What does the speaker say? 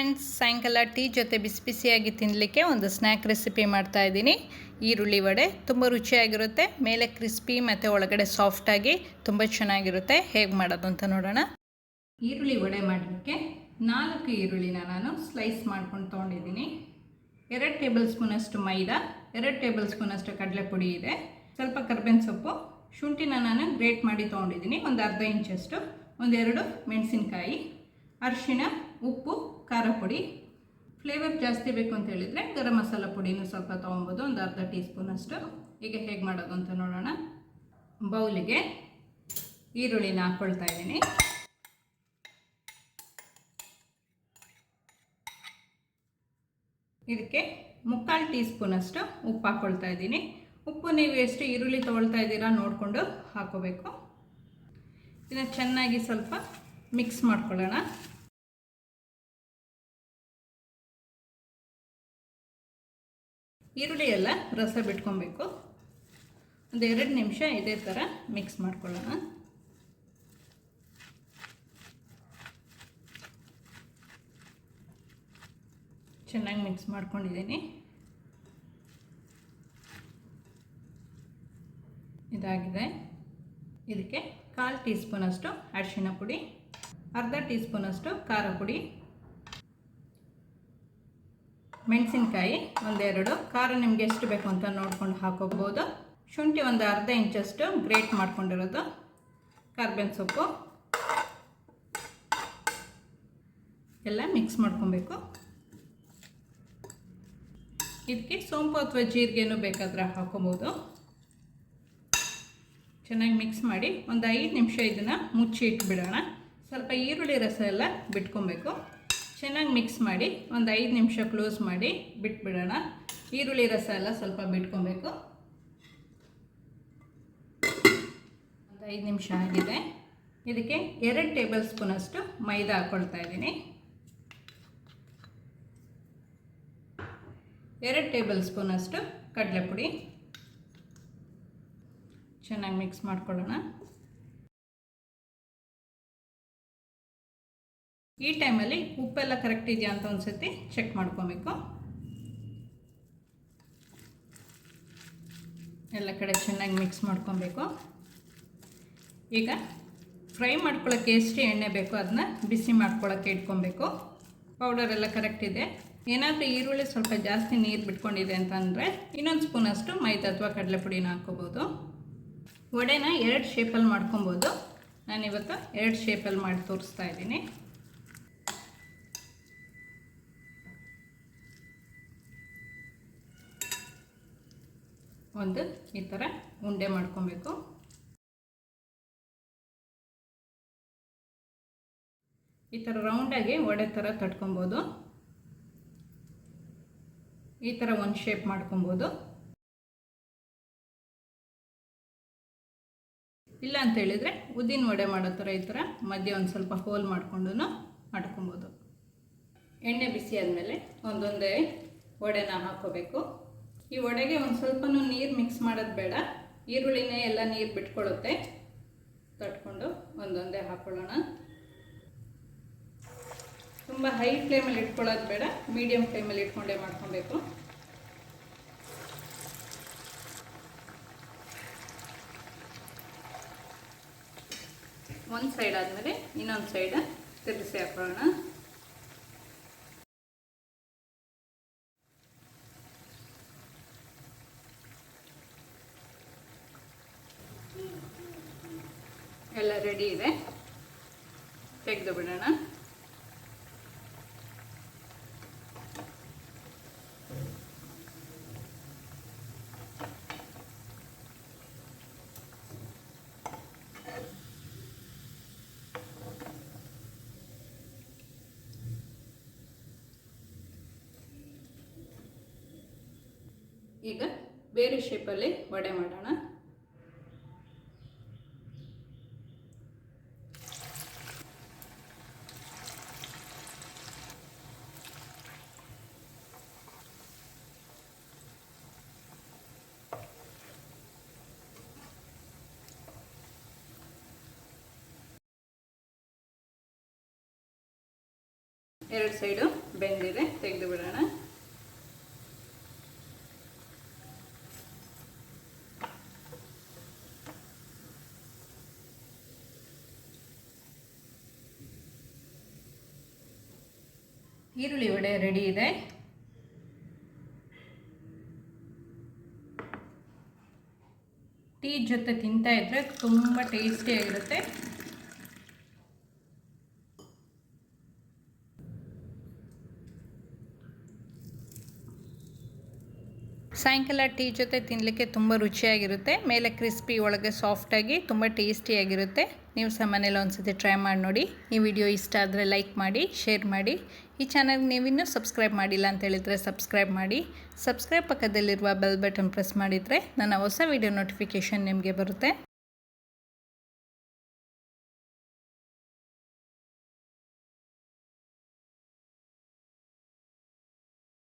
Friends, ಸಾಯಂಕಾಲ tea ಜೊತೆ ಬಿಸಿ ಬಿಸಿಯಾಗಿ ತಿನ್ನಲಿಕ್ಕೆ ಒಂದು ಸ್ನ್ಯಾಕ್ ರೆಸಿಪಿ ಮಾಡ್ತಾ ಇದ್ದೀನಿ. ಈರುಳ್ಳಿ ವಡೆ ತುಂಬ ರುಚಿಯಾಗಿರುತ್ತೆ, ಮೇಲೆ ಕ್ರಿಸ್ಪಿ ಮತ್ತು ಒಳಗಡೆ ಸಾಫ್ಟಾಗಿ ತುಂಬ ಚೆನ್ನಾಗಿರುತ್ತೆ. ಹೇಗೆ ಮಾಡೋದು ಅಂತ ನೋಡೋಣ. ಈರುಳ್ಳಿ ವಡೆ ಮಾಡಲಿಕ್ಕೆ 4 ಈರುಳ್ಳಿನ ನಾನು ಸ್ಲೈಸ್ ಮಾಡ್ಕೊಂಡು ತೊಗೊಂಡಿದ್ದೀನಿ. 2 ಟೇಬಲ್ ಸ್ಪೂನಷ್ಟು ಮೈದಾ, 2 ಟೇಬಲ್ ಸ್ಪೂನಷ್ಟು ಕಡಲೆಪುಡಿ ಇದೆ, ಸ್ವಲ್ಪ ಕರ್ಬೇವಿನ ಸೊಪ್ಪು, ಶುಂಠಿನ ನಾನು ಗ್ರೇಟ್ ಮಾಡಿ ತೊಗೊಂಡಿದ್ದೀನಿ, ಒಂದು ಅರ್ಧ ಇಂಚಷ್ಟು, 1-2 ಮೆಣಸಿನ್ಕಾಯಿ, ಅರಿಶಿಣ, ಉಪ್ಪು, ಖಾರ ಪುಡಿ. ಫ್ಲೇವರ್ ಜಾಸ್ತಿ ಬೇಕು ಅಂತ ಹೇಳಿದರೆ ಗರಂ ಮಸಾಲ ಪುಡಿನೂ ಸ್ವಲ್ಪ ತೊಗೊಬೋದು, ಒಂದು ಅರ್ಧ ಟೀ ಸ್ಪೂನಷ್ಟು. ಈಗ ಹೇಗೆ ಮಾಡೋದು ಅಂತ ನೋಡೋಣ. ಬೌಲಿಗೆ ಈರುಳ್ಳಿನ ಹಾಕ್ಕೊಳ್ತಾ ಇದ್ದೀನಿ. ಇದಕ್ಕೆ 3/4 ಟೀ ಸ್ಪೂನಷ್ಟು ಉಪ್ಪು ಹಾಕ್ಕೊಳ್ತಾ ಇದ್ದೀನಿ. ಉಪ್ಪು ನೀವು ಎಷ್ಟು ಈರುಳ್ಳಿ ತೊಗೊಳ್ತಾ ಇದ್ದೀರಾ ನೋಡಿಕೊಂಡು ಹಾಕೋಬೇಕು. ಇದನ್ನು ಚೆನ್ನಾಗಿ ಸ್ವಲ್ಪ ಮಿಕ್ಸ್ ಮಾಡ್ಕೊಳ್ಳೋಣ. ಈರುಳ್ಳಿ ಎಲ್ಲ ರಸ ಬಿಟ್ಕೊಬೇಕು. ಒಂದು 2 ನಿಮಿಷ ಇದೇ ಥರ ಮಿಕ್ಸ್ ಮಾಡ್ಕೊಳ್ಳೋಣ. ಚೆನ್ನಾಗಿ ಮಿಕ್ಸ್ ಮಾಡ್ಕೊಂಡಿದ್ದೀನಿ. ಇದಾಗಿದೆ. ಇದಕ್ಕೆ 1/4 ಟೀ ಸ್ಪೂನಷ್ಟು ಅರಿಶಿಣ ಪುಡಿ, ಅರ್ಧ ಟೀ ಸ್ಪೂನಷ್ಟು ಖಾರ ಪುಡಿ, ಮೆಣಸಿನ್ಕಾಯಿ 1-2, ಖಾರ ನಿಮಗೆ ಎಷ್ಟು ಬೇಕು ಅಂತ ನೋಡ್ಕೊಂಡು ಹಾಕೋಬೋದು, ಶುಂಠಿ ಒಂದು ಅರ್ಧ ಇಂಚಷ್ಟು ಗ್ರೇಟ್ ಮಾಡ್ಕೊಂಡಿರೋದು, ಕರ್ಬೇವಿನ ಸೊಪ್ಪು ಎಲ್ಲ ಮಿಕ್ಸ್ ಮಾಡ್ಕೊಬೇಕು. ಇದಕ್ಕೆ ಸೋಂಪು ಅಥವಾ ಜೀರಿಗೆನೂ ಬೇಕಾದರೆ ಹಾಕೋಬೋದು. ಚೆನ್ನಾಗಿ ಮಿಕ್ಸ್ ಮಾಡಿ ಒಂದು 5 ನಿಮಿಷ ಇದನ್ನು ಮುಚ್ಚಿ ಇಟ್ಬಿಡೋಣ. ಸ್ವಲ್ಪ ಈರುಳ್ಳಿ ರಸ ಎಲ್ಲ ಬಿಟ್ಕೊಬೇಕು. ಚೆನ್ನಾಗಿ ಮಿಕ್ಸ್ ಮಾಡಿ ಒಂದು 5 ನಿಮಿಷ ಕ್ಲೋಸ್ ಮಾಡಿ ಬಿಟ್ಬಿಡೋಣ. ಈರುಳ್ಳಿ ರಸ ಎಲ್ಲ ಸ್ವಲ್ಪ ಬಿಟ್ಕೊಬೇಕು. ಒಂದು 5 ನಿಮಿಷ ಆಗಿದೆ. ಇದಕ್ಕೆ 2 ಟೇಬಲ್ ಸ್ಪೂನಷ್ಟು ಮೈದಾ ಹಾಕ್ಕೊಳ್ತಾ ಇದ್ದೀನಿ, 2 ಟೇಬಲ್ ಸ್ಪೂನಷ್ಟು ಕಡಲೆಪುಡಿ. ಚೆನ್ನಾಗಿ ಮಿಕ್ಸ್ ಮಾಡ್ಕೊಳ್ಳೋಣ. ಈ ಟೈಮಲ್ಲಿ ಉಪ್ಪೆಲ್ಲ ಕರೆಕ್ಟ್ ಇದೆಯಾ ಅಂತ ಒಂದು ಸತಿ ಚೆಕ್ ಮಾಡ್ಕೊಬೇಕು. ಎಲ್ಲ ಕಡೆ ಚೆನ್ನಾಗಿ ಮಿಕ್ಸ್ ಮಾಡ್ಕೊಬೇಕು. ಈಗ ಫ್ರೈ ಮಾಡ್ಕೊಳ್ಳೋಕ್ಕೆ ಎಷ್ಟು ಎಣ್ಣೆ ಬೇಕೋ ಅದನ್ನ ಬಿಸಿ ಮಾಡ್ಕೊಳ್ಳೋಕ್ಕೆ ಇಟ್ಕೊಬೇಕು. ಪೌಡರ್ ಎಲ್ಲ ಕರೆಕ್ಟ್ ಇದೆ. ಏನಾದರೂ ಈರುಳ್ಳಿ ಸ್ವಲ್ಪ ಜಾಸ್ತಿ ನೀರು ಬಿಟ್ಕೊಂಡಿದೆ ಅಂತಂದರೆ ಇನ್ನೊಂದು ಸ್ಪೂನಷ್ಟು ಮೈದಾ ಅಥವಾ ಕಡಲೆಪುಡಿನ ಹಾಕ್ಕೋಬೋದು. ವಡೆನ 2 ಶೇಪಲ್ಲಿ ಮಾಡ್ಕೊಬೋದು. ನಾನಿವತ್ತು 2 ಶೇಪಲ್ಲಿ ಮಾಡಿ ತೋರಿಸ್ತಾ ಇದ್ದೀನಿ. ಒಂದು ಈ ಥರ ಉಂಡೆ ಮಾಡ್ಕೊಬೇಕು. ಈ ಥರ ರೌಂಡಾಗಿ ವಡೆ ಥರ ತಟ್ಕೊಬೋದು. ಈ ಥರ ಒಂದು ಶೇಪ್ ಮಾಡ್ಕೊಬೋದು. ಇಲ್ಲ ಅಂತ ಹೇಳಿದರೆ ಉದ್ದಿನ ವಡೆ ಮಾಡೋ ಥರ ಈ ಥರ ಮಧ್ಯೆ ಒಂದು ಸ್ವಲ್ಪ ಹೋಲ್ ಮಾಡಿಕೊಂಡು ಮಾಡ್ಕೊಬೋದು. ಎಣ್ಣೆ ಬಿಸಿ ಆದಮೇಲೆ ಒಂದೊಂದೇ ವಡೆನ ಹಾಕ್ಕೋಬೇಕು. ಈ ವಡೆಗೆ ಒಂದು ಸ್ವಲ್ಪನೂ ನೀರು ಮಿಕ್ಸ್ ಮಾಡೋದು ಬೇಡ, ಈರುಳ್ಳಿನೇ ಎಲ್ಲ ನೀರು ಬಿಟ್ಕೊಳ್ಳುತ್ತೆ. ತಟ್ಕೊಂಡು ಒಂದೊಂದೇ ಹಾಕ್ಕೊಳ್ಳೋಣ. ತುಂಬ ಹೈ ಫ್ಲೇಮಲ್ಲಿ ಇಟ್ಕೊಳ್ಳೋದು ಬೇಡ, ಮೀಡಿಯಮ್ ಫ್ಲೇಮಲ್ಲಿ ಇಟ್ಕೊಂಡೇ ಮಾಡ್ಕೊಬೇಕು. ಒಂದು ಸೈಡ್ ಆದಮೇಲೆ ಇನ್ನೊಂದು ಸೈಡ್ ತಿರುಗಿಸಿ ಹಾಕೊಳ್ಳೋಣ. ಎಲ್ಲ ರೆಡಿ ಇದೆ, ತೆಗೆದು ಬಿಡೋಣ. ಈಗ ಬೇರೆ ಶೇಪಲ್ಲಿ ವಡೆ ಮಾಡೋಣ. ಎರಡು ಸೈಡು ಬೆಂದಿದೆ, ತೆಗೆದು ಬಿಡೋಣ. ಈರುಳ್ಳಿ ವಡೆ ರೆಡಿ ಇದೆ. ಟೀ ಜೊತೆ ತಿಂತಾ ಇದ್ರೆ ತುಂಬ ಟೇಸ್ಟಿಯಾಗಿರುತ್ತೆ. ಸಾಯಂಕಾಲ ಟೀ ಜೊತೆ ತಿನ್ನಲಿಕ್ಕೆ ತುಂಬ ರುಚಿಯಾಗಿರುತ್ತೆ. ಮೇಲೆ ಕ್ರಿಸ್ಪಿ, ಒಳಗೆ ಸಾಫ್ಟಾಗಿ ತುಂಬ ಟೇಸ್ಟಿಯಾಗಿರುತ್ತೆ. ನೀವು ಸಹ ಮನೇಲಿ ಒಂದ್ಸತಿ ಟ್ರೈ ಮಾಡಿ ನೋಡಿ. ಈ ವಿಡಿಯೋ ಇಷ್ಟ ಆದರೆ ಲೈಕ್ ಮಾಡಿ, ಶೇರ್ ಮಾಡಿ. ಈ ಚಾನಲ್ಗೆ ನೀವಿನ್ನೂ ಸಬ್ಸ್ಕ್ರೈಬ್ ಮಾಡಿಲ್ಲ ಅಂತ ಹೇಳಿದರೆ ಸಬ್ಸ್ಕ್ರೈಬ್ ಮಾಡಿ. ಸಬ್ಸ್ಕ್ರೈಬ್ ಪಕ್ಕದಲ್ಲಿರುವ ಬೆಲ್ ಬಟನ್ ಪ್ರೆಸ್ ಮಾಡಿದರೆ ನನ್ನ ಹೊಸ ವಿಡಿಯೋ ನೋಟಿಫಿಕೇಷನ್ ನಿಮಗೆ ಬರುತ್ತೆ.